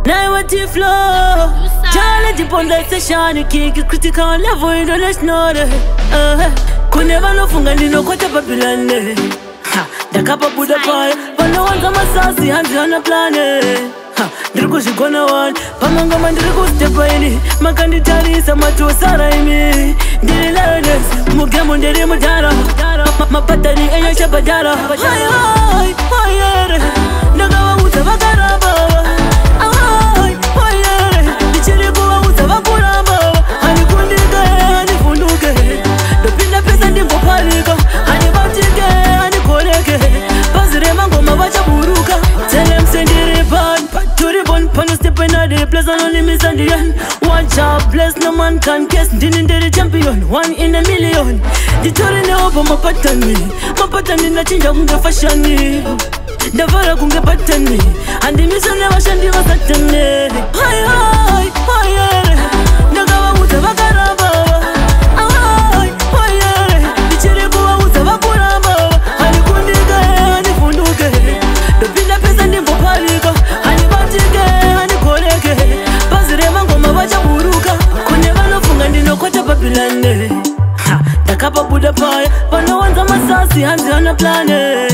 Now what you flow? Challenge upon the session, kick it critical level, you don't let's know that. Could never know funga no kwata Babylon. The kapa Buddha pie, but no one's on my sassy hands on the planet. Ndiriku shigona one, pamanga mandiriku step ini. Makandi tari sama tu saraimi. Ndiri lades, mugemu ndiri mudara. Mapatani enyo shabadara. Hai hai, nagawa utabakara baba. Hai hai, nichiriku wa utabakura baba. Hani kundike, hani funduke. Dopinda pesa ndimbo palika. Hani batike, hani koleke. Bazire mango mabacha buruka. Tell them sendiri pan. To the bone, pan step in the place and only miss at the end. One job, bless no man can guess. Didn't the champion, 1 in a million. The story now over my patani na chinja kunge fashion ni. Davara kunge patani, and the mission never shandi was atane. Hi hi hi, nagawa utabakara baba. Hi hi, nichiriku wa utabakura baba. Hani kundika, hani funduke. Dopinda pesa ndimbo palika. Babylon, the kapa Buddha pie, but no one's on my sassy hands on the planet.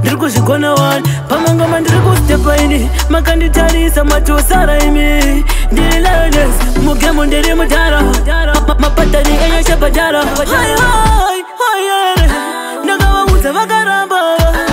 Ndiriku shigona one, pamanga mandiriku step ini. Makandi tari sama tu saraimi. Ndiri lades, mugemu ndiri mudara. Mapatani enyo shabadara. Hai hai hai, nagawa utabakara baba.